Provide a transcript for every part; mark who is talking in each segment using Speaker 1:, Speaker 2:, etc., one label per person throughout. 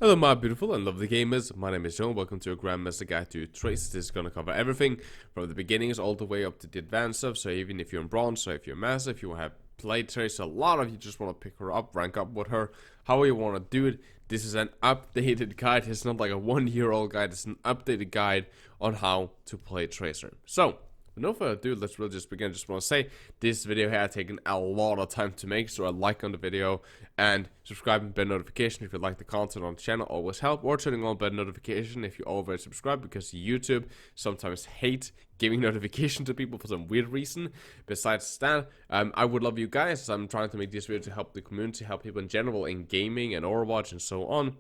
Speaker 1: Hello my beautiful and lovely gamers, my name is Jonal. Welcome to a Grandmaster Guide to Trace. This is going to cover everything from the beginnings all the way up to the advanced stuff. So even if you're in bronze, or if you're master, if you have played Trace, a lot of you just want to pick her up, rank up with her, how you want to do it. This is an updated guide. It's not like a 1-year-old guide, it's an updated guide on how to play Tracer. So with no further ado, let's really just begin. Just want to say this video here has taken a lot of time to make, so a like on the video and subscribe and bell notification if you like the content on the channel always help, or turning on bell notification if you already subscribe, because YouTube sometimes hate giving notification to people for some weird reason. Besides that, I would love you guys, as I'm trying to make this video to help the community, help people in general in gaming and Overwatch and so on.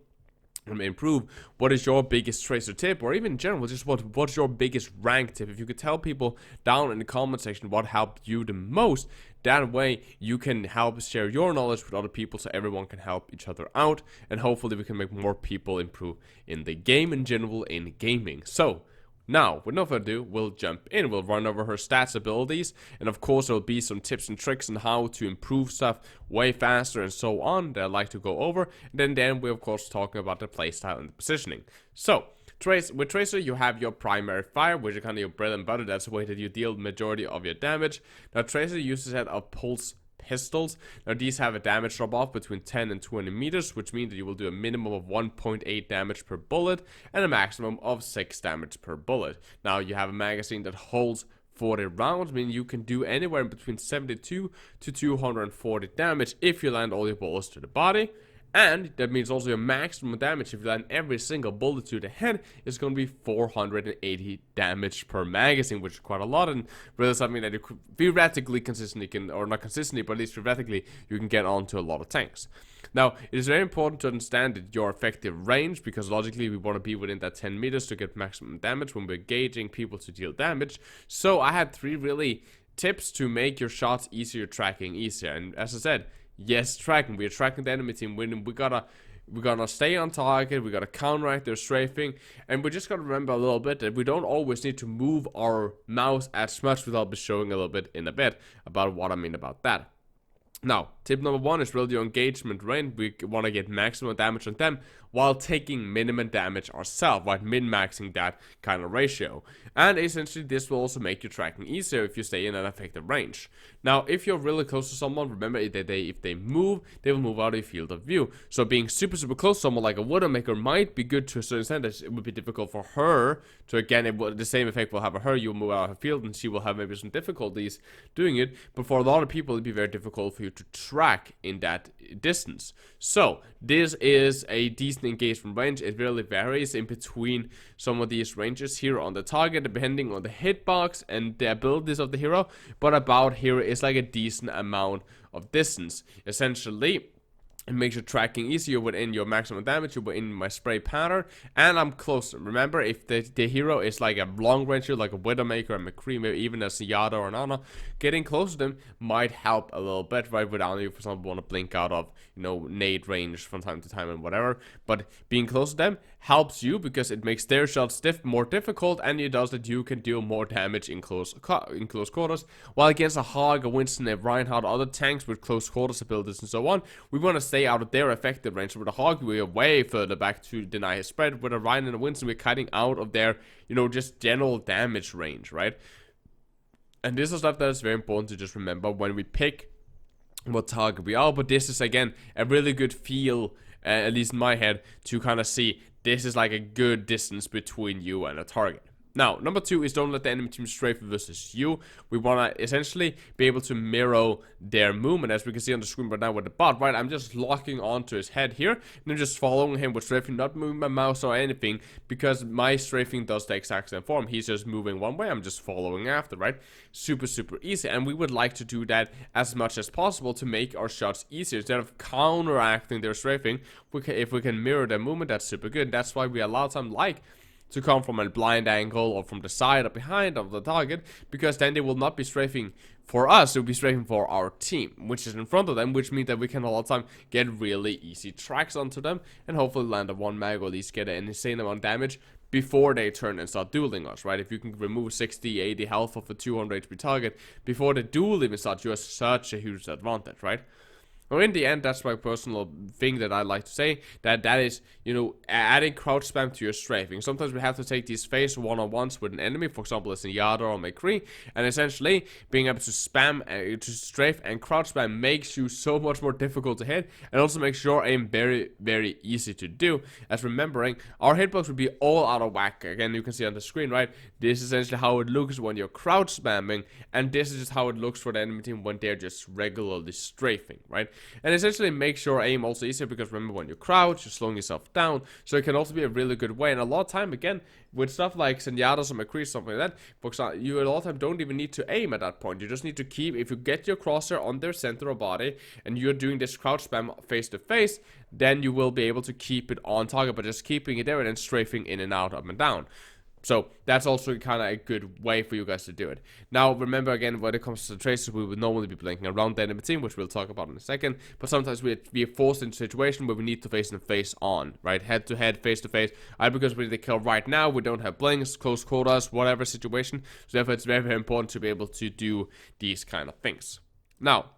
Speaker 1: Improve. What is your biggest Tracer tip, or even in general, just what's your biggest rank tip? If you could tell people down in the comment section what helped you the most, that way you can help share your knowledge with other people, so everyone can help each other out, and hopefully we can make more people improve in the game in general, in gaming. So now, with no further ado, we'll jump in. We'll run over her stats, abilities, and of course there will be some tips and tricks on how to improve stuff way faster and so on that I'd like to go over. And then we're of course talking about the playstyle and the positioning. So, with Tracer, you have your primary fire, which is kind of your bread and butter. That's the way that you deal the majority of your damage. Now, Tracer uses a set of pulse pistols. Now these have a damage drop off between 10 and 20 meters, which means that you will do a minimum of 1.8 damage per bullet and a maximum of 6 damage per bullet. Now you have a magazine that holds 40 rounds, meaning you can do anywhere in between 72 to 240 damage if you land all your bullets to the body. And that means also your maximum damage, if you land every single bullet to the head, is going to be 480 damage per magazine, which is quite a lot, and really something that you could theoretically consistently can, or not consistently, but at least theoretically, you can get onto a lot of tanks. Now, it is very important to understand that your effective range, because logically we want to be within that 10 meters to get maximum damage when we're gauging people to deal damage. So I had 3 really tips to make your shots easier, tracking easier, and as I said, yes, tracking. We're tracking the enemy team. We gotta stay on target. We gotta counteract their strafing, and we just gotta remember a little bit that we don't always need to move our mouse as much, without be showing a little bit in a bit about what I mean about that. Now, tip number 1 is really your engagement range. We want to get maximum damage on them while taking minimum damage ourselves, right? Min-maxing that kind of ratio. And essentially, this will also make your tracking easier if you stay in an effective range. Now, if you're really close to someone, remember that if they move, they will move out of your field of view. So being super close to someone like a Widowmaker might be good to a certain extent. That it would be difficult for her to, again, the same effect will have on her. You'll move out of her field and she will have maybe some difficulties doing it. But for a lot of people, it'd be very difficult for you to track in that distance. So this is a decent engagement range. It really varies in between some of these ranges here on the target, depending on the hitbox and the abilities of the hero, but about here is like a decent amount of distance. Essentially, it makes your tracking easier within your maximum damage, you're within my spray pattern, and I'm closer. Remember, if the hero is like a long range, like a Widowmaker, a McCree, maybe even a Yada or an Ana, getting close to them might help a little bit, right? Without you, for example, want to blink out of, nade range from time to time and whatever. But being close to them helps you because it makes their shots more difficult, and it does that you can deal more damage in close quarters. While against a Hog, a Winston, a Reinhardt, other tanks with close quarters abilities and so on, we want to stay out of their effective range. With a Hog, we're way further back to deny his spread. With a Ryan and a Winston, we're cutting out of their, just general damage range, right? And this is stuff that is very important to just remember when we pick what target we are. But this is, again, a really good feel, at least in my head, to kind of see this is like a good distance between you and a target. Now, number 2 is don't let the enemy team strafe versus you. We want to essentially be able to mirror their movement, as we can see on the screen right now with the bot, right? I'm just locking onto his head here, and I'm just following him with strafing, not moving my mouse or anything, because my strafing does the exact same form. He's just moving one way, I'm just following after, right? Super easy, and we would like to do that as much as possible to make our shots easier. Instead of counteracting their strafing, if we can mirror their movement, that's super good. That's why we a lot of time like to come from a blind angle or from the side or behind of the target, because then they will not be strafing for us, they'll be strafing for our team, which is in front of them, which means that we can a lot of time get really easy tracks onto them and hopefully land a 1 mag or at least get an insane amount of damage before they turn and start dueling us, right? If you can remove 60, 80 health of a 200 HP target before the duel even starts, you have such a huge advantage, right? Now, in the end, that's my personal thing that I like to say, that is, you know, adding crouch spam to your strafing. Sometimes we have to take these face one-on-ones with an enemy, for example, as in Yada or McCree, and essentially being able to spam, to strafe and crouch spam makes you so much more difficult to hit, and also makes your aim very, very easy to do. As remembering, our hitbox would be all out of whack. Again, you can see on the screen, right? This is essentially how it looks when you're crouch spamming, and this is just how it looks for the enemy team when they're just regularly strafing, right? And essentially makes your aim also easier, because remember, when you crouch, you're slowing yourself down, so it can also be a really good way. And a lot of time, again, with stuff like Zenyatta's or McCree, something like that, for example, you a lot of time don't even need to aim at that point. You just need to keep, if you get your crosshair on their center of body, and you're doing this crouch spam face to face, then you will be able to keep it on target, but just keeping it there and then strafing in and out, up and down. So that's also kind of a good way for you guys to do it. Now, remember, again, when it comes to tracers, we would normally be blinking around the enemy team, which we'll talk about in a second. But sometimes we are forced into a situation where we need to face them face on, right? Head to head, face to face. Either because we need to kill right now, we don't have blinks, close quarters, whatever situation. So therefore, it's very, very important to be able to do these kind of things. Now,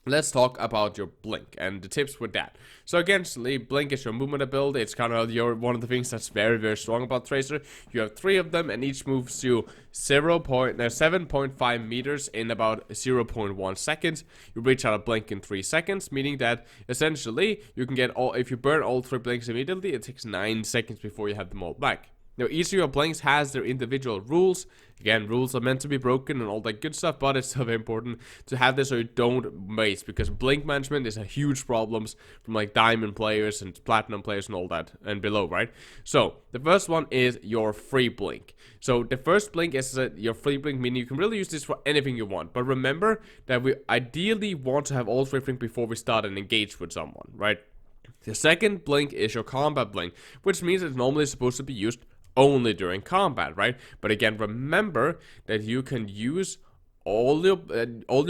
Speaker 1: let's talk about your blink and the tips with that. So again, blink is your movement ability. It's kind of one of the things that's very, very strong about Tracer. You have 3 of them, and each moves you 7.5 meters in about 0.1 seconds. You reach out a blink in 3 seconds, meaning that essentially you can get if you burn all 3 blinks immediately, it takes 9 seconds before you have them all back. Now, each of your blinks has their individual rules. Again, rules are meant to be broken and all that good stuff, but it's still very important to have this so you don't waste, because blink management is a huge problem from like diamond players and platinum players and all that and below, right? So, the first one is your free blink. So, the first blink is your free blink, meaning you can really use this for anything you want. But remember that we ideally want to have all 3 blink before we start and engage with someone, right? The second blink is your combat blink, which means it's normally supposed to be used only during combat, right? But again, remember that you can use all your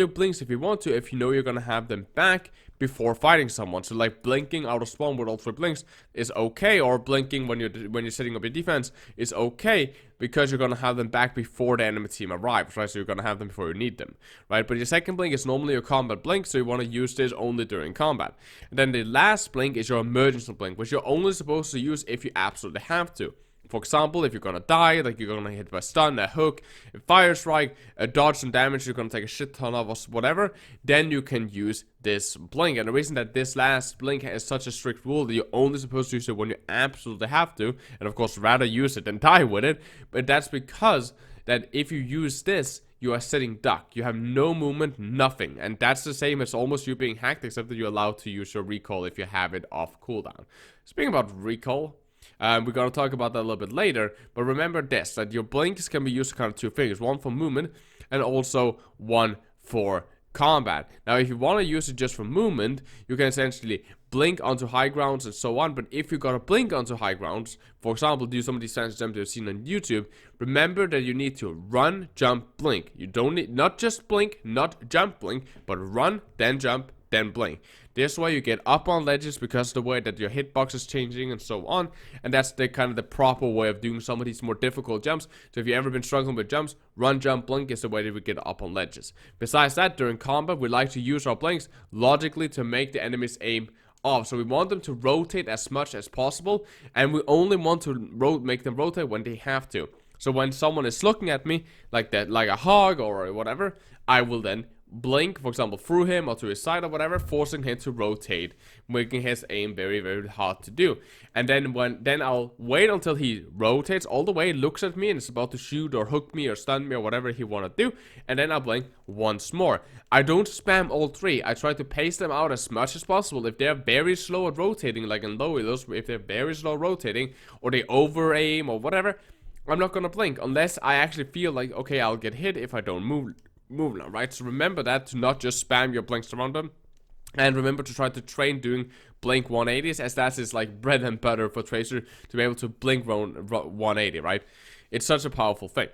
Speaker 1: blinks if you want to, if you know you're gonna have them back before fighting someone. So like blinking out of spawn with all 3 blinks is okay, or blinking when you're setting up your defense is okay, because you're gonna have them back before the enemy team arrives, right? So you're gonna have them before you need them, right? But your second blink is normally your combat blink, so you want to use this only during combat. And then the last blink is your emergency blink, which you're only supposed to use if you absolutely have to. For example, if you're gonna die, like you're gonna hit by stun, a hook, a fire strike, a dodge some damage, you're gonna take a shit ton of us, whatever, then you can use this blink. And the reason that this last blink is such a strict rule that you're only supposed to use it when you absolutely have to, and of course rather use it than die with it, but that's because that if you use this, you are sitting duck. You have no movement, nothing. And that's the same as almost you being hacked, except that you're allowed to use your recall if you have it off cooldown. Speaking about recall, we're going to talk about that a little bit later, but remember this, that your blinks can be used for kind of 2 things, one for movement and also one for combat. Now, if you want to use it just for movement, you can essentially blink onto high grounds and so on, but if you got to blink onto high grounds, for example, do some of these fancy jumps you've seen on YouTube, remember that you need to run, jump, blink. You don't need, not just blink, not jump, blink, but run, then jump, then blink. This way you get up on ledges because of the way that your hitbox is changing and so on, and that's the kind of the proper way of doing some of these more difficult jumps. So if you've ever been struggling with jumps, run, jump, blink is the way that we get up on ledges. Besides that, during combat, we like to use our blinks logically to make the enemy's aim off. So we want them to rotate as much as possible, and we only want to make them rotate when they have to. So when someone is looking at me like that, like a hog or whatever, I will then blink, for example, through him or to his side or whatever, forcing him to rotate, making his aim very, very hard to do. And then I'll wait until he rotates all the way, looks at me, and is about to shoot or hook me or stun me or whatever he want to do, and then I'll blink once more. I don't spam all 3. I try to pace them out as much as possible. If they're very slow at rotating, like in low elo, if they're very slow rotating or they over aim or whatever, I'm not gonna blink unless I actually feel like, okay, I'll get hit if I don't move now, right? So remember that, to not just spam your blinks around them, and remember to try to train doing blink 180s, as that is like bread and butter for Tracer, to be able to blink 180, right? It's such a powerful thing.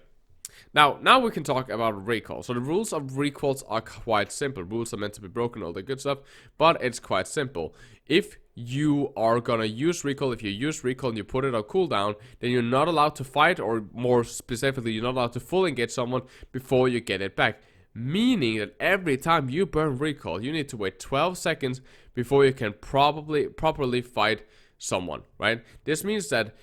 Speaker 1: Now we can talk about recall. So the rules of recalls are quite simple. Rules are meant to be broken, all the good stuff, but it's quite simple. If you are gonna use recall, if you use recall and you put it on cooldown, then you're not allowed to fight, or more specifically, you're not allowed to full engage someone before you get it back. meaning that every time you burn recall, you need to wait 12 seconds before you can properly fight someone, right? This means that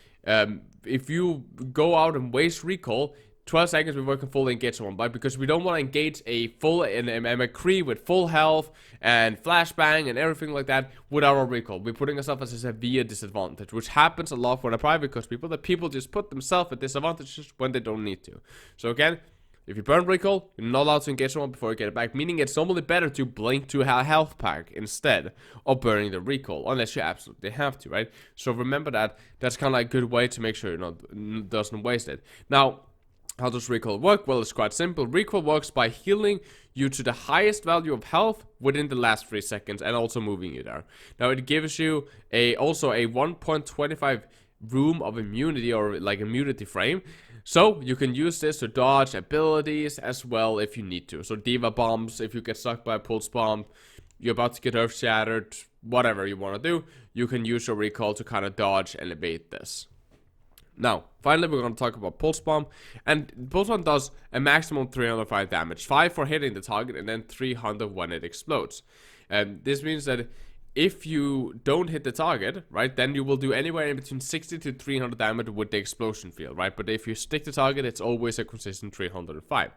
Speaker 1: if you go out and waste recall 12 seconds before we can fully engage someone, but because we don't want to engage a McCree with full health and flashbang and everything like that without our recall. We're putting ourselves at a severe disadvantage, which happens a lot for the private because people just put themselves at disadvantages when they don't need to. So again, if you burn recall, you're not allowed to engage someone before you get it back, meaning it's normally better to blink to a health pack instead of burning the recall, unless you absolutely have to, right? So remember that. That's kind of like a good way to make sure doesn't waste it. Now, how does recall work? Well, it's quite simple. Recall works by healing you to the highest value of health within the last 3 seconds and also moving you there. Now, it gives you also a 1.25 room of immunity, or like immunity frame. So you can use this to dodge abilities as well if you need to. So diva bombs, if you get stuck by a pulse bomb, you're about to get earth shattered, whatever you want to do, you can use your recall to kind of dodge and evade this. Now, finally, we're going to talk about Pulse Bomb, and Pulse Bomb does a maximum 305 damage, 5 for hitting the target, and then 300 when it explodes. And this means that if you don't hit the target, right, then you will do anywhere in between 60 to 300 damage with the explosion field, right? But if you stick the target, it's always a consistent 305.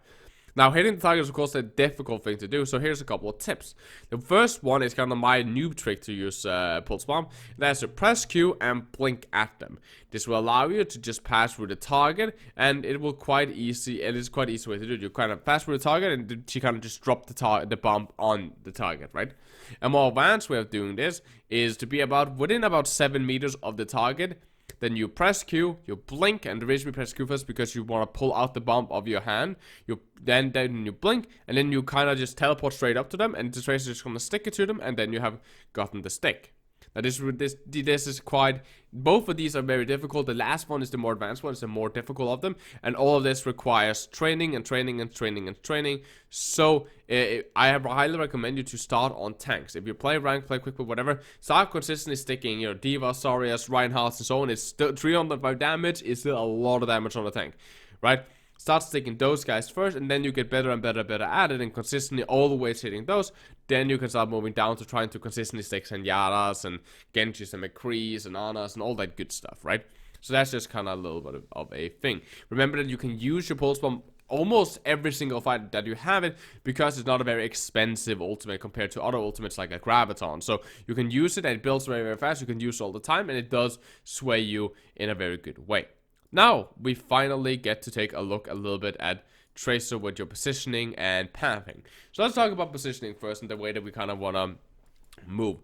Speaker 1: Now, hitting the target is, of course, a difficult thing to do, so here's a couple of tips. The first one is kind of my noob trick to use Pulse Bomb. That's to press Q and blink at them. This will allow you to just pass through the target, and it will quite easy, and it's quite easy way to do it. You kind of pass through the target, and you kind of just drop the bomb on the target, right? A more advanced way of doing this is to be within about 7 meters of the target. Then you press Q, you blink, and the reason we press Q first because you want to pull out the bomb of your hand. Then you blink, and then you kind of just teleport straight up to them, and the tracer is just going to stick it to them, and then you have gotten the stick. Now this is quite, both of these are very difficult. The last one is the more advanced one, it's the more difficult of them, and all of this requires training and training and training and training. So I highly recommend you to start on tanks. If you play rank, play quick, whatever, start consistently sticking your Diva, Sarias, Reinhardt, and so on. It's still 305 damage, is still a lot of damage on the tank, right? Start sticking those guys first, and then you get better and better at it, and consistently always hitting those. Then you can start moving down to trying to consistently stick Zenyatas and Genjis and McCrees and Anas and all that good stuff, right? So that's just kind of a little bit of a thing. Remember that you can use your Pulse Bomb almost every single fight that you have it, because it's not a very expensive ultimate compared to other ultimates like a Graviton. So you can use it, and it builds very, very fast. You can use it all the time, and it does sway you in a very good way. Now, we finally get to take a look a little bit at Tracer with your positioning and pathing. So let's talk about positioning first and the way that we kind of want to move.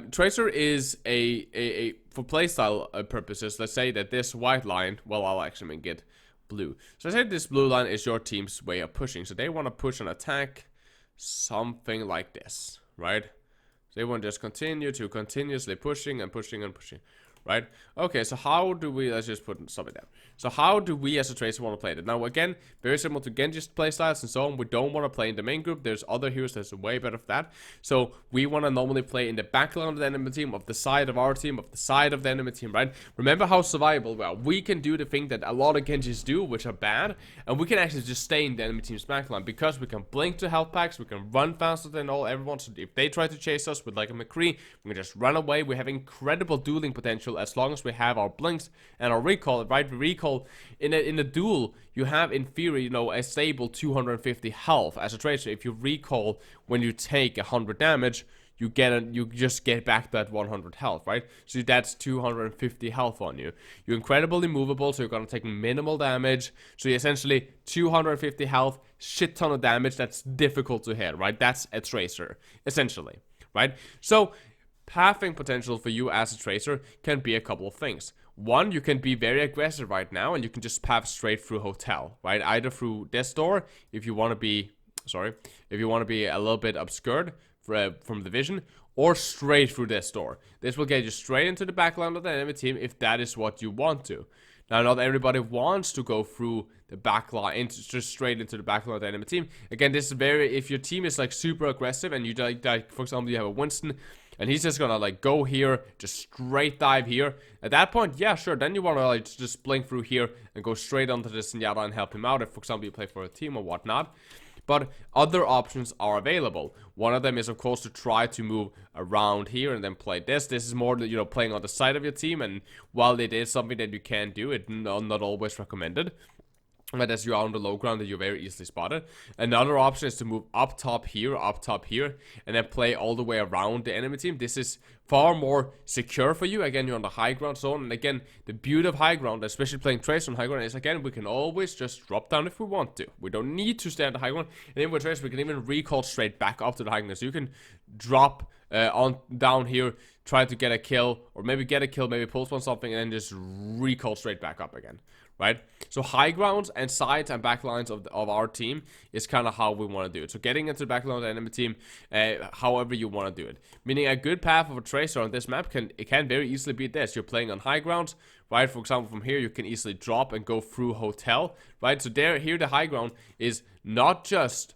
Speaker 1: Tracer is for playstyle purposes, let's say that this white line, well, I'll actually make it blue. So I say this blue line is your team's way of pushing. So they want to push an attack, something like this, right? So they want to just continuously pushing and pushing and pushing. Right? Okay, so how do we, let's just put something down. So how do we as a Tracer want to play it? Now again, very similar to Genji's playstyles and so on, we don't want to play in the main group. There's other heroes that's way better for that. So we want to normally play in the backline of the enemy team, of the side of our team, of the side of the enemy team, right? Remember how survivable we are. We can do the thing that a lot of Genjis do, which are bad, and we can actually just stay in the enemy team's backline because we can blink to health packs, we can run faster than everyone. So if they try to chase us with like a McCree, we can just run away. We have incredible dueling potential as long as we have our blinks and our recall, right? Recall in a duel, you have in theory, a stable 250 health as a Tracer. If you recall when you take 100 damage, you just get back that 100 health, right? So that's 250 health on you. You're incredibly movable, so you're gonna take minimal damage. So you're essentially 250 health, shit ton of damage. That's difficult to hit, right? That's a Tracer, essentially, right? So pathing potential for you as a Tracer can be a couple of things. One, you can be very aggressive right now, and you can just path straight through hotel, right? Either through this door, if you want to be a little bit obscured from the vision, or straight through this door. This will get you straight into the backline of the enemy team if that is what you want to. Now, not everybody wants to go through the backline, just straight into the backline of the enemy team. Again, this is if your team is like super aggressive, and you like for example, you have a Winston, and he's just gonna like go here, just straight dive here. At that point, yeah, sure, then you wanna like just blink through here and go straight onto the Zenyatta and help him out if, for example, you play for a team or whatnot. But other options are available. One of them is, of course, to try to move around here and then play this. This is more, you know, playing on the side of your team, and while it is something that you can do, it's not always recommended. But as you are on the low ground, that you're very easily spotted. Another option is to move up top here, and then play all the way around the enemy team. This is far more secure for you. Again, you're on the high ground zone, and again, the beauty of high ground, especially playing Tracer on high ground, is again, we can always just drop down if we want to. We don't need to stay on the high ground. And then with Tracer, we can even recall straight back up to the high ground. So you can drop on down here, try to get a kill, or maybe get a kill, maybe pulse on something, and then just recall straight back up again. Right? So high grounds and sides and back lines of our team is kind of how we want to do it. So getting into the back line of the enemy team, however you want to do it. Meaning a good path of a Tracer on this map can very easily be this. You're playing on high grounds, right? For example, from here you can easily drop and go through hotel, right? So here the high ground is not just,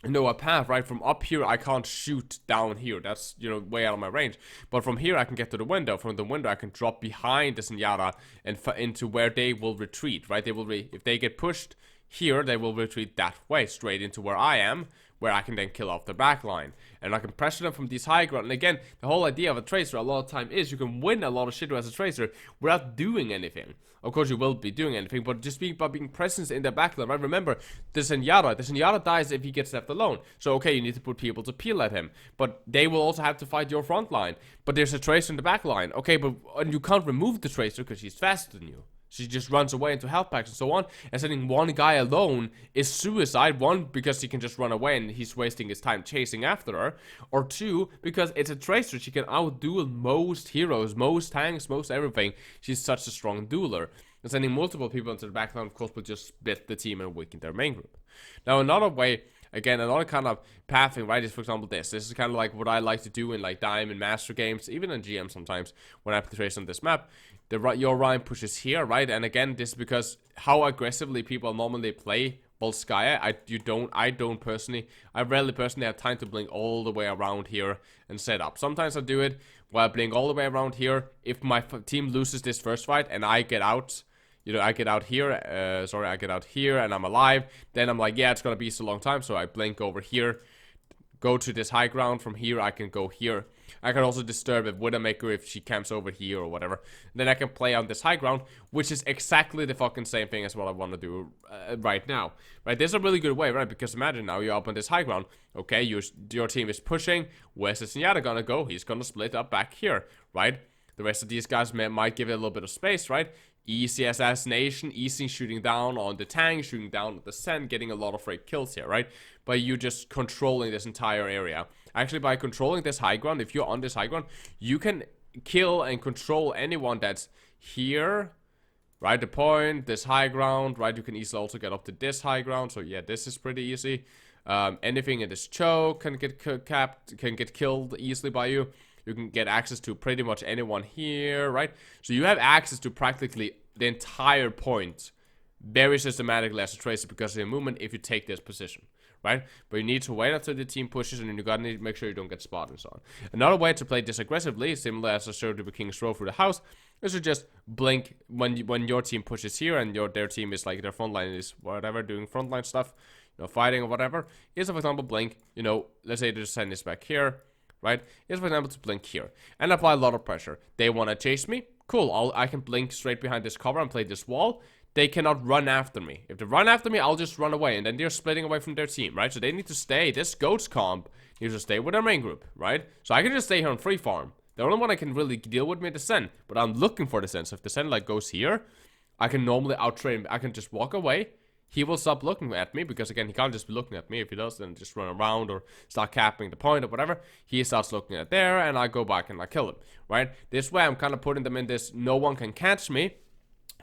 Speaker 1: you know, a path, right? From up here, I can't shoot down here. That's, you know, way out of my range. But from here, I can get to the window. From the window, I can drop behind the Zenyatta and into where they will retreat, right? They will, if they get pushed here, they will retreat that way, straight into where I am, where I can then kill off the back line. And I can pressure them from these high ground. And again, the whole idea of a Tracer a lot of time is you can win a lot of shit as a Tracer without doing anything. Of course, you will be doing anything, but just by being present in the backline, right? Remember, the Zenyatta dies if he gets left alone. So, okay, you need to put people to peel at him. But they will also have to fight your front line. But there's a Tracer in the back line. Okay, but you can't remove the Tracer because she's faster than you. She just runs away into health packs and so on. And sending one guy alone is suicide. One, because he can just run away and he's wasting his time chasing after her. Or two, because it's a Tracer. She can outduel most heroes, most tanks, most everything. She's such a strong dueler. And sending multiple people into the backline, of course, will just split the team and weaken their main group. Now, another way, again, another kind of pathing, right, is, for example, this is kind of like what I like to do in, like, Diamond Master games, even in GM sometimes, when I play Tracer on this map. Your Ryan pushes here, right? And again, this is because how aggressively people normally play Volskaya. I rarely personally have time to blink all the way around here and set up. Sometimes I do it while I blink all the way around here. If my team loses this first fight and I get out, you know, I get out here and I'm alive, then I'm like, yeah, it's gonna be so long time, so I blink over here, go to this high ground. From here I can go here. I can also disturb a Widowmaker if she camps over here or whatever. Then I can play on this high ground, which is exactly the fucking same thing as what I want to do right now. Right, this is a really good way, right? Because imagine now you're up on this high ground. Okay, your team is pushing. Where's the Zenyatta gonna go? He's gonna split up back here, right? The rest of these guys might give it a little bit of space, right? Easy assassination, easy shooting down on the tank, shooting down at the Sen, getting a lot of free kills here, right? By you just controlling this entire area. Actually, by controlling this high ground, if you're on this high ground, you can kill and control anyone that's here, right? The point, this high ground, right? You can easily also get up to this high ground. So yeah, this is pretty easy. Anything in this choke can get killed easily by you. You can get access to pretty much anyone here, right? So you have access to practically the entire point very systematically as a Tracer because of your movement if you take this position, right? But you need to wait until the team pushes and you gotta need to make sure you don't get spotted and so on. Another way to play this aggressively, similar as I showed you with King's Row through the house, is to just blink when your team pushes here and their team is like, their front line is whatever, doing frontline stuff, you know, fighting or whatever. Is, for example, blink, you know, let's say they just send this back here, right? Here's, for example, to blink here and apply a lot of pressure. They want to chase me. Cool. I can blink straight behind this cover and play this wall. They cannot run after me. If they run after me, I'll just run away, and then they're splitting away from their team, right? So they need to stay. This Goats comp needs to stay with their main group, right? So I can just stay here on free farm. The only one I can really deal with me is the Sen, but I'm looking for the Sen. So if the Sen like goes here, I can normally outtrain. I can just walk away. He will stop looking at me because, again, he can't just be looking at me. If he does, then just run around or start capping the point or whatever. He starts looking at there, and I go back and I kill him, right? This way, I'm kind of putting them in this no one can catch me.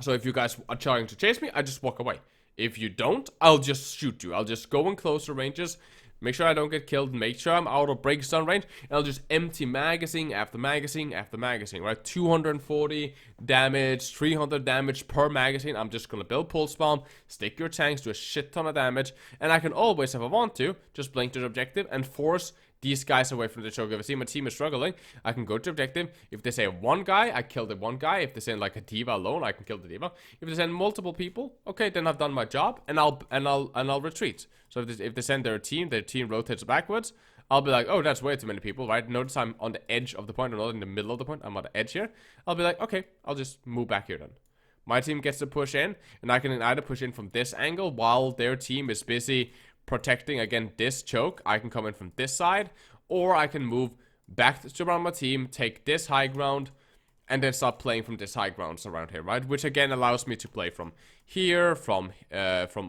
Speaker 1: So if you guys are trying to chase me, I just walk away. If you don't, I'll just shoot you. I'll just go in closer ranges, make sure I don't get killed, make sure I'm out of breakstone range, and I'll just empty magazine after magazine after magazine, right? 240 damage, 300 damage per magazine. I'm just gonna build pulse bomb, stick your tanks, do a shit ton of damage, and I can always, if I want to, just blink to the objective and force these guys away from the choke. If I see my team is struggling, I can go to objective. If they say one guy, I kill the one guy. If they send like a diva alone, I can kill the diva. If they send multiple people, okay, then I've done my job, and I'll retreat. So if they send their team rotates backwards, I'll be like, oh, that's way too many people, right? Notice I'm on the edge of the point, I'm not in the middle of the point, I'm on the edge here. I'll be like, okay, I'll just move back here then. My team gets to push in, and I can either push in from this angle while their team is busy protecting against this choke. I can come in from this side, or I can move back to around my team, take this high ground, and then start playing from this high grounds around here, right? Which again allows me to play from here, from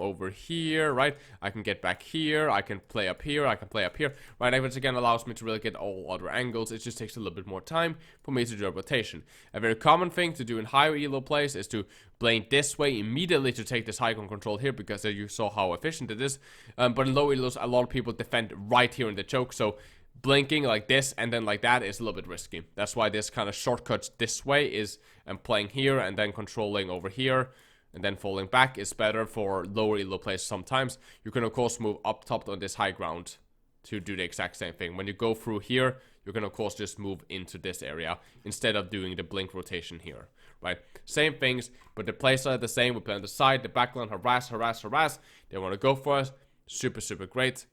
Speaker 1: over here, right? I can get back here, I can play up here, I can play up here, right? Which again allows me to really get all other angles. It just takes a little bit more time for me to do a rotation. A very common thing to do in high elo plays is to blink this way immediately to take this high ground control here, because you saw how efficient it is. But in low elos, a lot of people defend right here in the choke, so blinking like this and then like that is a little bit risky. That's why this kind of shortcuts this way is playing here and then controlling over here and then falling back is better for lower elo plays sometimes. You can of course move up top on this high ground to do the exact same thing. When you go through here, you can of course just move into this area instead of doing the blink rotation here, right? Same things, but the plays are the same. We play on the side, the backline, harass. They want to go for us. Super great.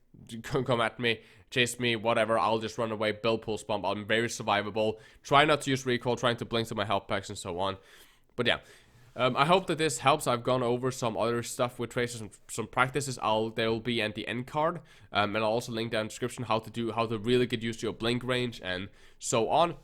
Speaker 1: Come at me, chase me, whatever. I'll just run away, build pulse bomb. I'm very survivable. Try not to use recall, trying to blink to my health packs and so on. But yeah, I hope that this helps. I've gone over some other stuff with tracers and some practices. There will be at the end card, and I'll also link down in the description how to really get used to your blink range and so on.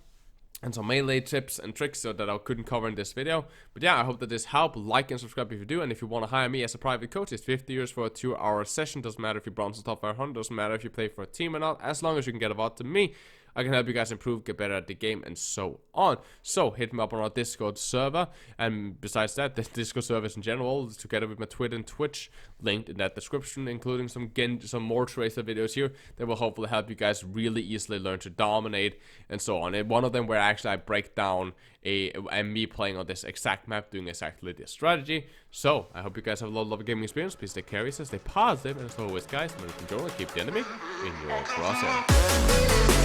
Speaker 1: And some melee tips and tricks that I couldn't cover in this video. But yeah, I hope that this helped. Like and subscribe if you do. And if you want to hire me as a private coach, it's 50 euros for a 2-hour session. Doesn't matter if you're bronze or top 500. Doesn't matter if you play for a team or not. As long as you can get a VOD to me, I can help you guys improve, get better at the game, and so on. So hit me up on our Discord server. And besides that, the Discord servers in general, together with my Twitter and Twitch, linked in that description, including some more tracer videos here that will hopefully help you guys really easily learn to dominate and so on. And one of them where actually I break down me playing on this exact map, doing exactly this strategy. So I hope you guys have a lot of gaming experience. Please take care of yourselves, stay positive, and as always, guys, I'm Jonal, keep the enemy in your crosshair.